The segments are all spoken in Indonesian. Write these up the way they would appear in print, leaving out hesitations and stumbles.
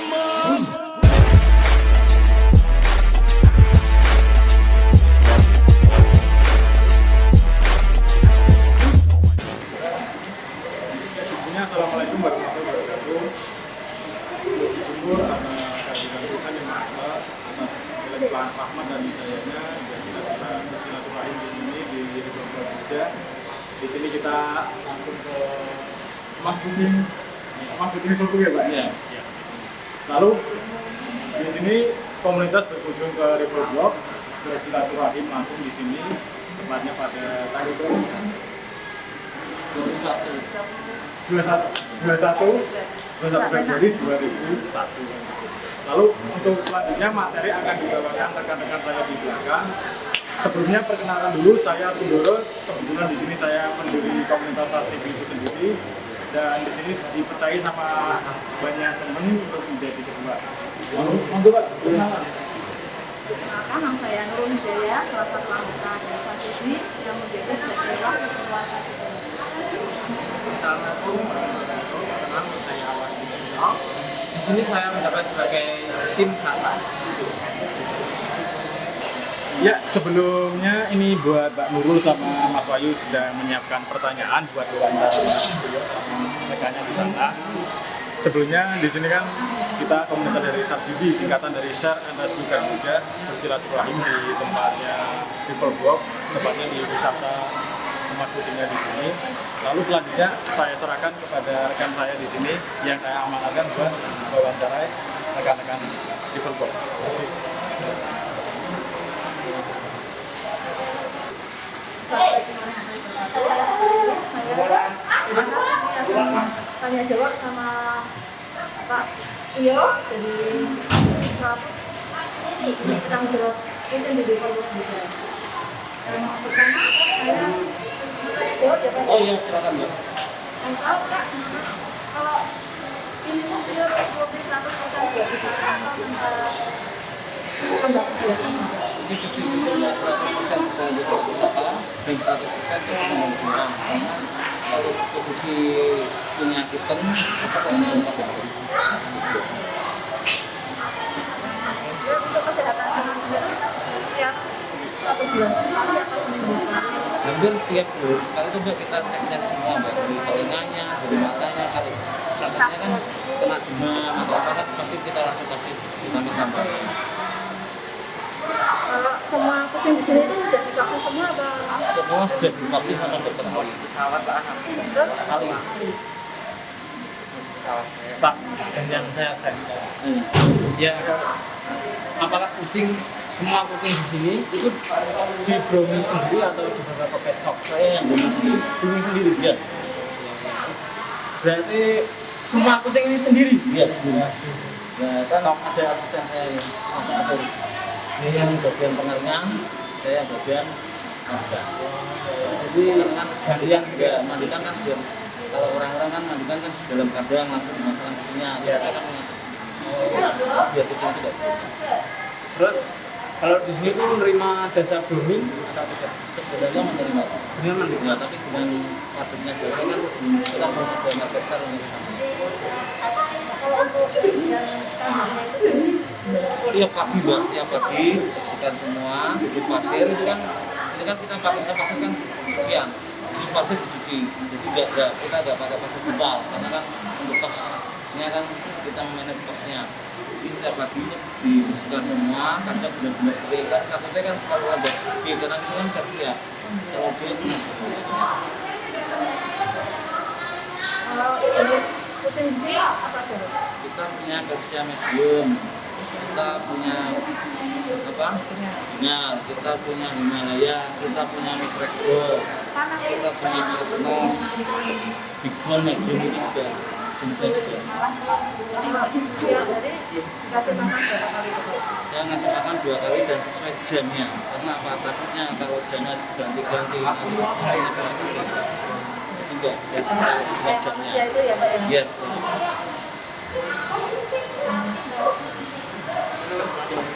Assalamualaikum warahmatullahi wabarakatuh. Puji syukur karena kehadiran Tuhan yang Maha Esa atas kelimpahan rahmat dan hidayahnya dan kita bisa bersilaturahim di sini di Riverboat Gereja. Di sini kita langsung ke rumah kucing Riverboat ya Pak? Iya. Lalu di sini komunitas berkunjung ke Riverboat bersilaturahim langsung di sini, tepatnya pada tanggal 21 Februari 2001. Lalu untuk selanjutnya materi akan dibawakan rekan-rekan saya di belakang. Sebelumnya perkenalkan dulu, saya Sundoro. Kebetulan di sini saya pendiri komunitas RCB itu sendiri, dan di sini dipercaya sama banyak teman untuk menjadi ketua. Monggo Pak, perkenalan. Nama saya Nurul Hidayah, salah satu anggota dari RCB yang menjadi sebagai wakil ketua RCB. Assalamualaikum warahmatullahi wabarakatuh. Saya Awan Bintang. Di sini saya menjabat sebagai tim Satgas. Ya, sebelumnya ini buat Mbak Nurul sama Mas Wahyu sudah menyiapkan pertanyaan buat wawancara rekannya di sana. Sebelumnya di sini kan kita komunitas dari SARCB, singkatan dari Share and Rescue Gereja, bersilaturahim di tempatnya Riverboat, tepatnya di wisata rumah kucingnya di sini. Lalu selanjutnya saya serahkan kepada rekan saya di sini yang saya amanatkan buat wawancarai rekan-rekan Riverboat. Tanya jawab sama Pak Iyo dari Serapu. Tanya jawab itu di Riverboat juga. Yang pertama saya Oh iya, silakan Mbak. tahu Kak, kalau ini mobil kopi 100% dia bisa atau enggak? Ini kebetulan 100% bisa jadi wisata dan 100% itu menguntungkan. Karena kalau posisi punya kitten, apa yang pasang? Untuk kesehatan sendiri tiap 1 bulan sekali atau seminggu sekali? Hampir tiap bulan sekali itu Mbak kita ceknya semua Mbak, dari telinganya, dari matanya. Kalau prakteknya kan kena demam atau apa kan pasti kita langsung kasih vitamin tambahan. Kalau semua kucing di sini itu sudah divaksin semua atau? Semua sudah divaksin sama dokter Ali. Terus? Ali. Pak, dan yang saya ya, apakah semua kucing di sini itu di grooming sendiri atau dibawa ke pet shop? Saya yang grooming sendiri ya. Berarti semua kucing ini sendiri? Iya sendiri. Nah kan ada asisten saya yang masuk. Ini yang bagian pengernya, saya yang bagian makan. Jadi kan gantian juga mandikan kan biar kalau orang-orang kan mandikan kan dalam kandang langsung dimasukkan kucingnya. Saya kan biar kucing tidak. Terus kalau di sini tuh menerima jasa grooming atau tidak? Sebenarnya menerima. Menerima. Ya, tapi dengan padatnya jalan kan kita mau ada market besar untuk sana. Kalau untuk yang kandangnya itu sendiri? Tiap pagi Mbak, tiap pagi bersihkan semua, bibit pasir itu kan ini kan kita pakai pasir kan cucian, bibit pasir dicuci, jadi kita nggak pakai pasir tebal karena kan untuk kosnya kan kita manage kosnya. Jadi setiap pagi dibersihkan semua, karena benar-benar kering kan, takutnya kan kalau ada di karena itu kan bersih ya, kalau dia itu masih Kalau jenis kucing di sini apa tuh? kita punya Persia medium, kita punya apa? Kita punya Himalaya, kita punya Micrego, kita punya Petnos, Big Bone medium itu juga jenisnya juga. Ya, jadi kasih makan berapa kali itu? Saya ngasih makan 2 kali dan sesuai jamnya, karena apa? Takutnya kalau jamnya ganti-ganti nanti kucingnya berarti juga sesuai jamnya. Ya itu ya Pak ya? Iya.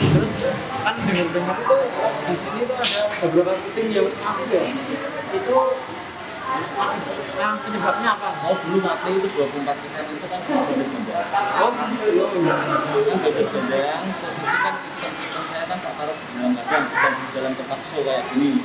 Terus kan dengar-dengar itu di sini tuh ada beberapa kucing yang aktif ya. Itu Nah, penyebabnya apa? Oh dulu mati itu 24% itu kan gajah gendang. Oh, iya. Kan gajah gendang posisi kan ikan saya kan tak taruh di dalam kandang, bukan di dalam tempat show kayak gini.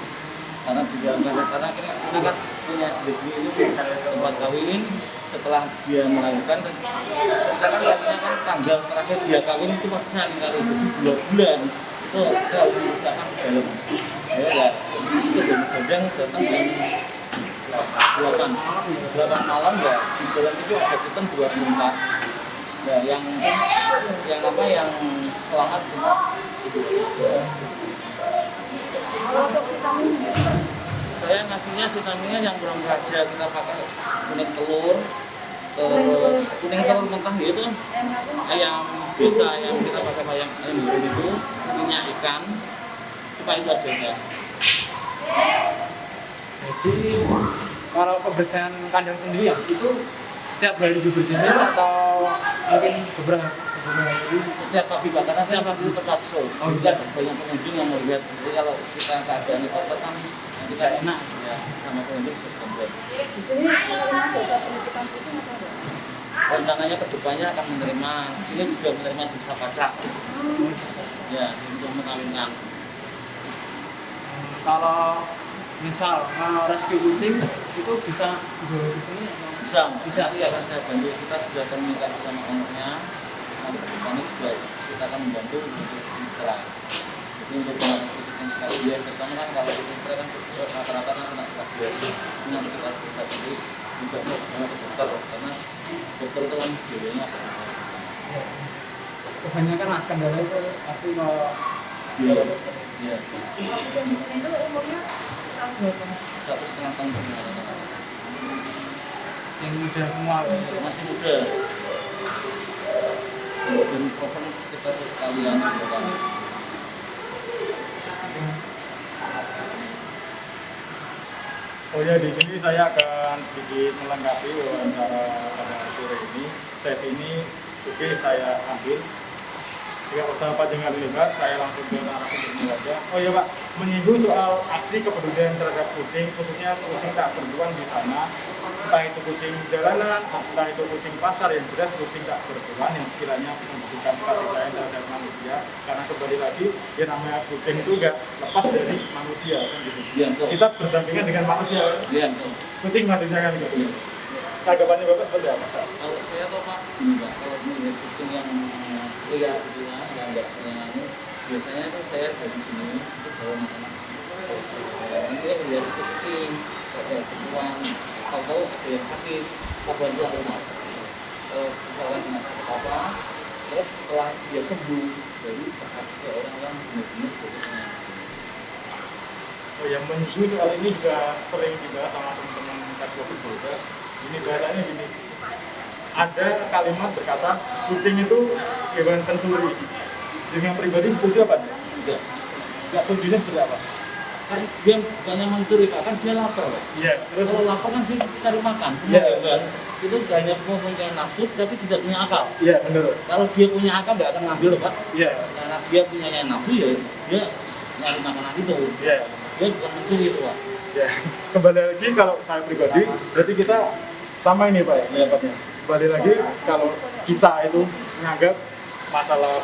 Karena di dalam kandang, karena ini kan punya sendiri itu tempat kawin. Setelah dia melahirkan, kita kan lihatnya kan tanggal terakhir dia kawin itu masih saling kali, jadi 2 bulan itu kita harus memisahkan di dalam. Ya, posisi itu gendang datang jam 8 malam ya, di dalam itu ada hitam 24 ya, yang apa yang selamat cuma itu aja. Saya ngasihnya vitaminnya yang belum raja, kita pakai kuning telur, kuning telur mentah gitu, ayam biasa yang kita pakai ayam goreng itu, minyak ikan, cuma itu aja ya. Jadi kalau kebersihan kandang sendiri ya itu setiap hari dibersihin atau mungkin beberapa hari? Setiap pagi karena setiap pagi itu tempat show. Oh, Kita banyak pengunjung yang melihat. Jadi kalau kita keadaan kotor kan kita enak ya sama pengunjung berkumpul. Di sini menerima jasa penitipan kucing atau enggak? Rencananya kedepannya akan menerima, di sini juga menerima jasa pacak. Ya untuk mengawinkan. Kalau misal rescue kucing itu bisa dibawa ke sini atau? Bisa nanti akan saya bantu. Kita sudah komunikasi sama ownernya. Nanti kedepannya juga kita akan membantu untuk setelah. Jadi untuk mengatasi kucing sekali dia pertama kan kalau kucing setelah kan rata-rata kan kena radiasi. Ini nanti kita bisa sendiri juga dengan dokter karena dokter itu kan biayanya Kebanyakan mas kendala itu pasti kalau iya. Kucing di sini itu umurnya tahun berapa? 1,5 tahun semua. yang muda semua Masih muda. Dan proper sekitar sekalian berapa? Oh ya, di sini saya akan sedikit melengkapi wawancara pada sore ini. Sesi ini saya ambil. Tidak usah panjang lebar, saya langsung ke narasumbernya aja. Oh ya Pak, menyinggung soal aksi kepedulian terhadap kucing, khususnya kucing tak bertuan di sana. Entah itu kucing jalanan, entah itu kucing pasar, yang jelas kucing tak bertuan yang sekiranya membutuhkan kasih sayang terhadap manusia. Karena kembali lagi, ya namanya kucing itu enggak lepas dari manusia kan gitu. Iya, betul. Kita berdampingan dengan manusia. Iya, betul. Kucing maksudnya kan gitu. Tanggapannya Bapak seperti apa? Kalau saya tuh Pak, ini Pak, kalau melihat kucing yang liar gitu ya, yang enggak punya anu, biasanya tuh saya dari sini itu bawa makanan. Nanti lihat itu kucing, ada kebutuhan, atau ada yang sakit, kita bantu rumah. Misalkan kena sakit apa, terus setelah dia sembuh, baru kita kasih ke orang yang benar-benar butuhnya. Oh yang menyinggung soal ini juga sering dibahas sama teman-teman Kadwopid Bulgas. Ini bahasanya gini, ada kalimat berkata kucing itu hewan pencuri. Dengan pribadi setuju apa? Enggak. Enggak setujunya seperti apa? Kan dia bukannya mencuri Pak, kan dia lapar Pak. Iya, terus Kalau lapar kan dia cari makan, semua Iya. hewan itu hanya mempunyai nafsu tapi tidak punya akal. iya benar. Kalau dia punya akal nggak akan ngambil Pak. Iya, Karena dia punya nafsu ya dia nyari makanan itu. iya. Dia bukan mencuri itu Pak. Ya, kembali lagi kalau saya pribadi, berarti kita sama ini Pak ya pendapatnya. Kembali lagi kalau kita itu menganggap masalah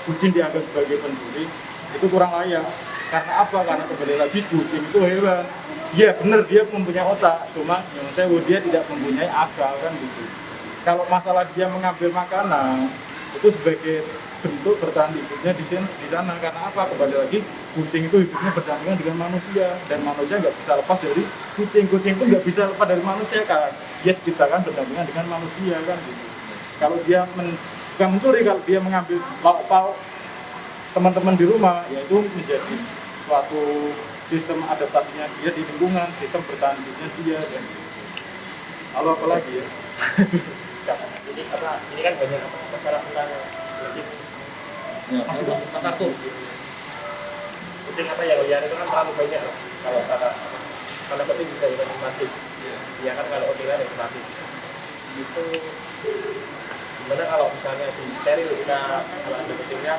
kucing dianggap sebagai pencuri itu kurang layak. Karena apa? Karena kembali lagi kucing itu hewan. Iya benar dia mempunyai otak, cuma yang saya dia tidak mempunyai akal kan gitu. Kalau masalah dia mengambil makanan itu sebagai bentuk bertahan hidupnya di sana karena apa? Kembali lagi kucing itu hidupnya berdampingan dengan manusia dan manusia nggak bisa lepas dari kucing. Kucing itu nggak bisa lepas dari manusia karena dia diciptakan berdampingan dengan manusia kan gitu. Kalau dia bukan mencuri, kalau dia mengambil lauk-pauk teman-teman di rumah, ya itu menjadi suatu sistem adaptasinya dia di lingkungan, sistem bertahan hidupnya dia dan lalu apa lagi ya? Jadi karena ini kan banyak masalah tentang kucing Ya, pasar tuh. kucing apa yang liar itu kan terlalu banyak kalau kata karena kucing bisa invasif ya kan kalau kucing liar invasif itu gimana kalau misalnya di steril kita kalau ada kucingnya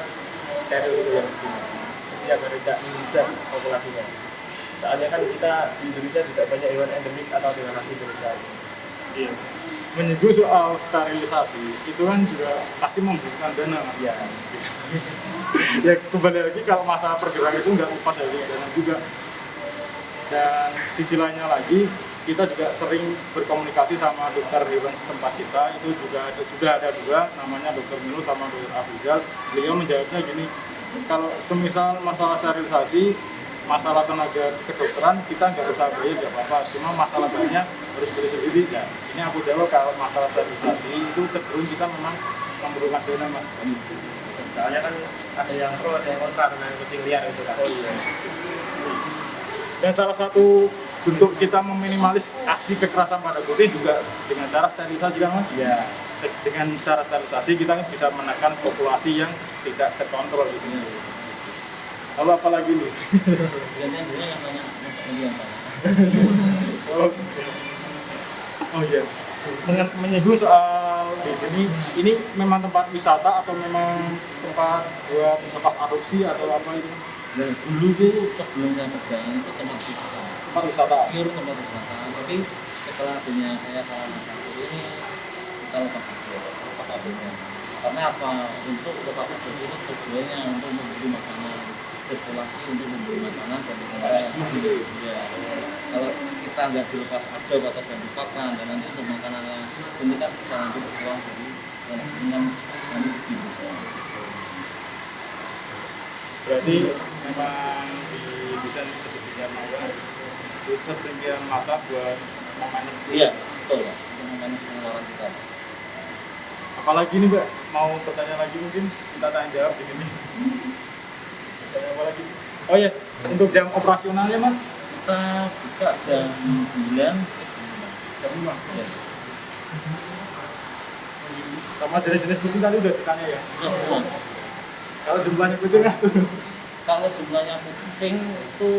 steril itu yang begini jadi agar tidak menunda populasinya Soalnya kan kita di Indonesia juga banyak hewan endemik atau hewan asli Indonesia. Iya. Menyinggung soal sterilisasi itu kan juga pasti membutuhkan dana, Mas. Iya. Ya kembali lagi kalau masalah pergerakan itu nggak lepas dari dana juga. Dan sisi lainnya lagi, kita juga sering berkomunikasi sama dokter hewan setempat kita. Itu juga sudah ada dua, namanya dokter Milu sama dokter Afrizal. Beliau menjawabnya gini, kalau semisal masalah sterilisasi, masalah tenaga kedokteran kita nggak usah bayar, nggak apa-apa. Cuma masalah banyak harus beli sendiri. Ya, ini aku jawab kalau masalah sterilisasi itu cenderung kita memang memerlukan dana, Mas. Soalnya kan ada yang pro, ada yang kontra dengan kucing liar itu kan. Oh iya. Dan salah satu bentuk kita meminimalis aksi kekerasan pada kucing juga dengan cara sterilisasi kan, Mas? Iya. Dengan cara sterilisasi kita bisa menekan populasi yang tidak terkontrol di sini. Lalu apa lagi nih? Gantian dulu yang tanya, Mas Andi yang tanya. Oh iya. Menyinggung soal di sini, ini memang tempat wisata atau memang tempat buat lepas adopsi atau apa itu? Nah, dulu tuh sebelum saya pegang itu tempat wisata. Tempat wisata. Pure tempat wisata. Tapi setelah dunia saya salah satu ini kita lepas adopsi. Karena apa? Untuk lepas adopsi itu tujuannya untuk memberi makanan, sirkulasi untuk memberi makanan dan ya. Kalau kita nggak dilepas adop atau ganti pakan dan nanti untuk makanannya ini kan bisa nanti berkurang dari yang nanti bisa. Berarti memang di desain sedemikian mata buat memanage. Iya, betul Pak. Untuk memanage pengeluaran kita. Apalagi nih Mbak, mau bertanya lagi mungkin kita tanya jawab di sini. Tanya apa lagi? Oh iya, untuk jam operasionalnya Mas? Kita buka jam 9. Jam 5. Yes. Sama jenis-jenis kucing tadi udah ditanya ya? Sudah semua. Kalau jumlahnya kucing Mas? Kalau jumlahnya kucing itu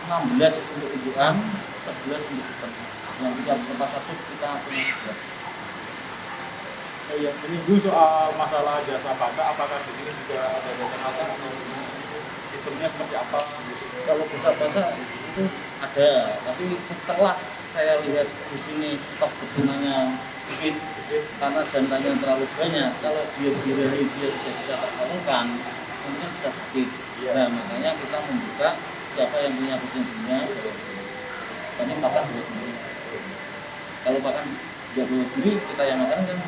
16 untuk indukan, 11 untuk ikan. Yang tiap tempat satu kita punya 11. Oh iya, menyinggung soal masalah jasa pakan, apakah di sini juga ada jasa pakan atau sistemnya seperti apa? Kalau jasa baca itu ada, tapi setelah saya lihat di sini stok betinanya sedikit karena jantannya terlalu banyak, kalau dia birahi dia tidak bisa terkalungkan, mungkin bisa sakit. Nah makanya kita membuka siapa yang punya kucing punya, tapi pakan dua sendiri. Kalau pakan dia dua sendiri, kita yang makan kan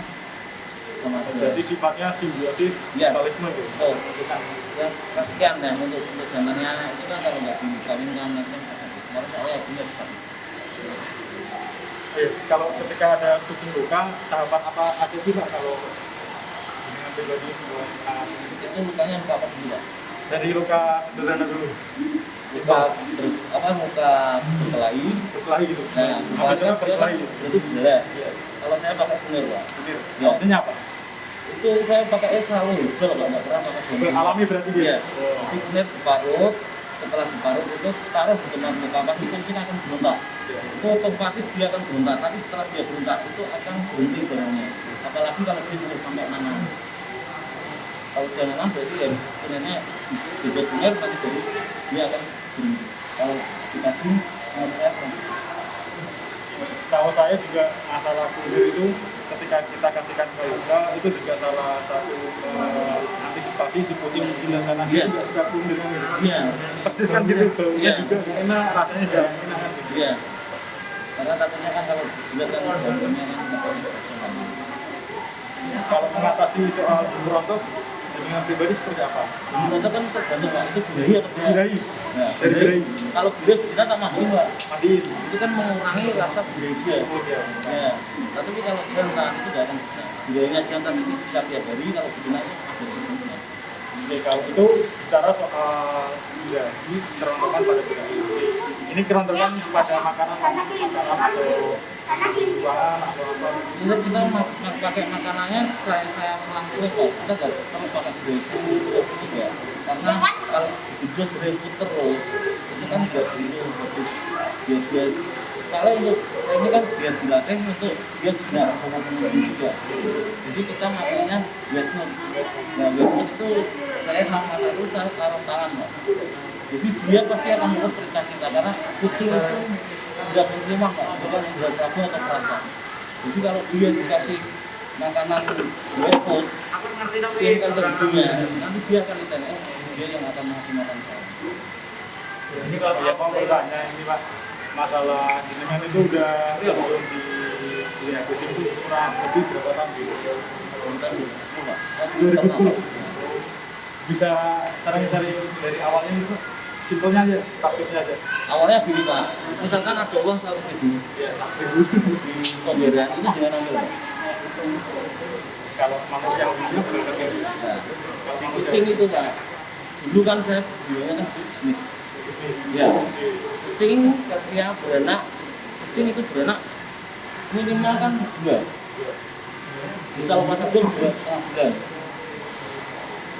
sama aja. Berarti sifatnya simbiosis, Ya. mutualisme gitu? Oh, ya kasihan ya untuk jantannya itu kan kalau nggak dikawinkan nanti kemarin saya punya bisa. Oke, kalau ketika ada kucing luka, tahapan apa aja sih Pak kalau dengan pribadi buat Itu lukanya luka apa dulu Pak? dari luka sederhana dulu, Luka luka berkelahi. berkelahi gitu? Nah, Apa itu kan berkelahi? itu berdarah. Kalau saya pakai bener Pak. Betul. Ya. Maksudnya apa? Itu saya pakai selalu betul Pak, nggak pernah pakai Betul, alami berarti dia? Iya. Jadi bener diparut, setelah diparut itu taruh di tempat luka pasti kucing akan berontak. Itu otomatis dia akan berontak, tapi setelah dia berontak itu akan berhenti darahnya. Apalagi kalau dia sudah sampai nanam. Kalau dia nanam berarti ya sebenarnya bebek benar nanti jadi dia akan berhenti. Kalau dikasih menurut saya Setahu saya juga masalah kulir itu ketika kita kasihkan ke luka itu juga salah satu antisipasi si kucing jinak karena dia Iya. juga suka kulir kan gitu. iya. Pedes kan gitu, baunya Iya. juga enak, rasanya juga enak kan gitu. Iya. Karena takutnya kan kalau jilat kan baunya kan takutnya Kalau mengatasi soal berontok dengan pribadi seperti apa? Berontak kan tergantung Pak, itu birahi atau tidak. Birahi, Nah, dari birahi, kalau birahi kita tak mandiin Pak. mandiin. Itu kan mengurangi rasa birahi dia. Oh iya. Ya, tapi kalau jantan itu tidak akan bisa. Birahinya jantan itu bisa tiap hari, kalau betina itu ada sebelumnya. Oke, kalau itu bicara soal birahi, kerontokan pada birahi. Ini kerontokan pada makanan atau buahan atau apa? Ini kita pakai makanannya saya selang-seling Pak. Kita nggak perlu pakai birahi terus ya. Karena kalau dijual birahi terus, itu kan nggak bagus. Biar kalau untuk ini kan biar dilatih untuk dia jinak sama pengunjung juga. Jadi kita makanya biar nah biar itu saya sama satu taruh tangan Pak. Jadi dia pasti akan menurut perintah kita karena kucing itu tidak menerima bukan tidak ragu atau perasa. Jadi kalau dia dikasih makanan wet food, dia akan terhidungnya, nanti dia akan ditanya, dia yang akan ngasih makan saya. Ini kalau ya mau bertanya ini Pak, masalah jenengan itu udah sebelum di kucing itu kurang lebih berapa tahun gitu? 2010. Bisa sering-sering dari awalnya itu simpelnya aja, taktiknya aja. Awalnya gini Pak, misalkan ada uang 100.000, Ya, di comberan itu jangan ambil Pak. kalau manusia yang hidup benar-benar Nah, di kucing itu Pak, dulu kan saya jualnya kan bisnis. Ya, kucing Persia beranak, kucing itu beranak minimal kan 2. Bisa lepas 1 2,5 bulan.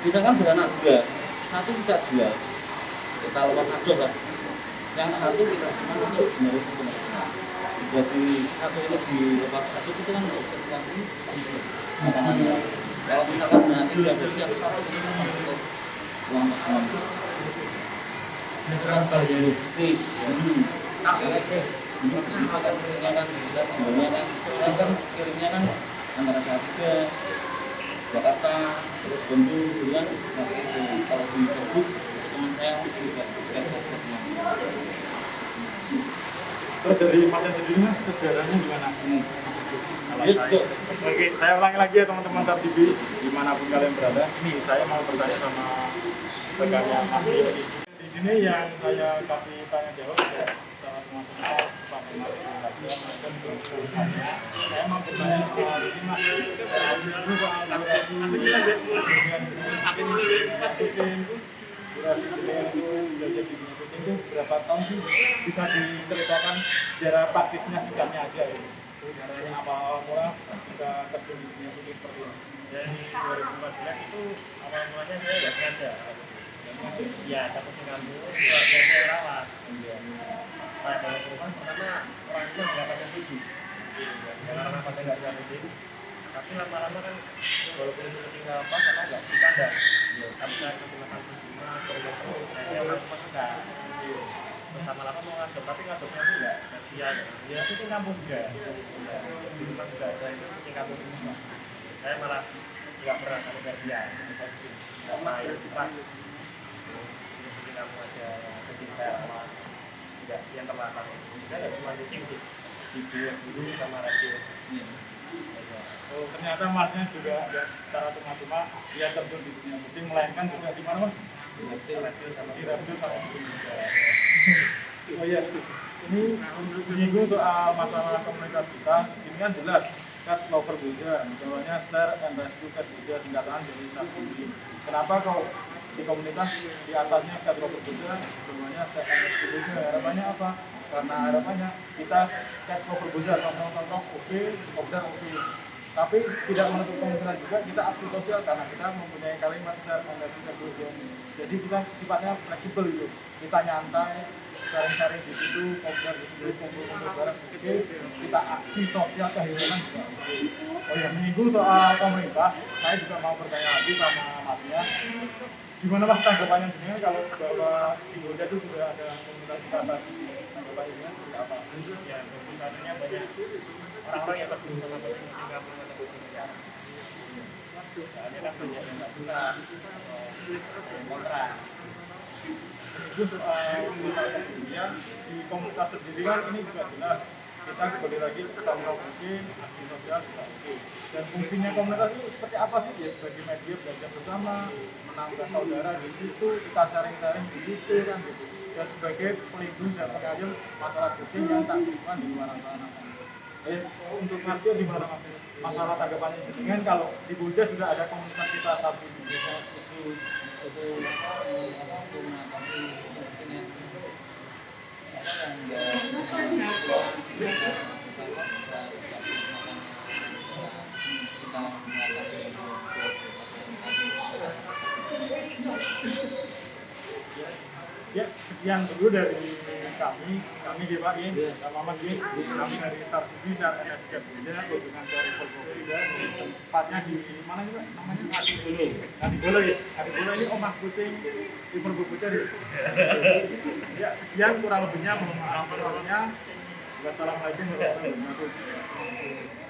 Misalkan beranak 2, 1 kita jual, kita lepas 1 lah. Yang 1 kita simpan untuk menulis kepentingan. Jadi 1 itu dilepas 1 itu kan untuk sirkulasi makanannya. Kalau misalkan beranak 3, berarti yang 1 itu kan untuk uang makanan. Ini kan kalau bisnis, dulu bisnis kan kucingnya kan kita jualnya kan kirimnya kan antara Salatiga, Jakarta, terus Bandung, dulu kan seperti itu. Kalau di Facebook teman saya juga Facebook-nya. Terus dari Masnya sendiri Mas, sejarahnya gimana? Dia juga Oke, saya ulangi lagi ya teman-teman Sar TV, dimanapun kalian berada. Ini saya mau bertanya sama rekannya Mas Dio. Di sini yang saya kasih tanya jawab ya secara nasional kepada Mas Dio maupun keseluruhannya. Saya mau bertanya soal ini Mas, itu soal durasi kucing, durasi belajar di dunia kucing itu berapa tahun sih? Bisa diceritakan sejarah praktisnya singkatnya aja ya. Dari awal mula bisa terjun di dunia kucing seperti ini. Dari 2014 itu awal mulanya saya nggak sengaja. Ya, takut kampung, keluarganya rawat. Pada rumah pertama orang tua nggak pada setuju. Karena pada nggak setuju. Tapi lama-lama kan walaupun itu kucing nggak apa, karena nggak di kandang. Kan bisa kasih makan cuma terus. Akhirnya orang tua suka. Terus lama-lama mau ngadop, tapi ngadopnya itu nggak sia. Ya kucing kampung juga. Di rumah juga ada itu kucing kampung semua. Saya malah nggak pernah sampai bagian. Nggak main pas. Kamu aja kucing saya rawat tidak yang terlantar saya nggak cuma kucing sih tidur dulu sama radio. Oh, ternyata Masnya juga ya, secara cuma-cuma dia terjun di dunia kucing, melainkan juga di mana Mas? Di radio sama kucing juga. Oh iya, ini menyinggung soal masalah komunitas kita. Ini kan jelas Cats Lover Boja, namanya Share and Rescue Cat Boja, singkatan dari SARSUBI. Kenapa kalau di komunitas di atasnya Cats Lover Boja, namanya Share and Rescue Boja? Harapannya apa? Karena harapannya kita Cats Lover Boja, tongkrong-tongkrong oke, obdar oke. Tapi tidak menutup kemungkinan juga kita aksi sosial karena kita mempunyai kalimat Share and Rescue Cat Boja. Jadi kita sifatnya fleksibel gitu. Kita nyantai, sharing-sharing di situ, obdar di situ, kumpul-kumpul bareng oke. Kita aksi sosial kehidupan juga. Oh ya, menyinggung soal komunitas, saya juga mau bertanya lagi sama Masnya. Gimana Mas tanggapannya dengan kalau bahwa di Boja itu sudah ada komunitas kita tanggapannya seperti apa? Ya, misalnya banyak orang-orang yang tergabung sama kucing kampung atau kucing liar. Soalnya kan banyak yang nggak suka atau kontra. Itu soal misalnya kemudian di komunitas sendiri kan ini juga jelas kita kembali lagi tongkrong oke, aksi sosial juga oke. Dan fungsinya komunitas itu seperti apa sih? Ya sebagai media belajar bersama, menambah saudara di situ, kita sharing-sharing di situ kan gitu. Dan sebagai pelindung dan pengayom masalah kucing yang tak berhubungan di luar sana. Untuk Mas di mana Mas? Masalah tanggapannya dengan kalau di Boja sudah ada komunitas kita satu di desa setuju itu untuk mengatasi mungkin yang ya sekian dulu dari kami di Pak ini sama Mas ini kami dari SARSUBI, Share and Rescue Boja, kunjungan dari Polri dan tepatnya di mana juga namanya Kadibolo ya. Kadibolo ini omah kucing di Perbubucan ya. Ya sekian kurang lebihnya, mohon maaf. Wassalamualaikum warahmatullahi wabarakatuh.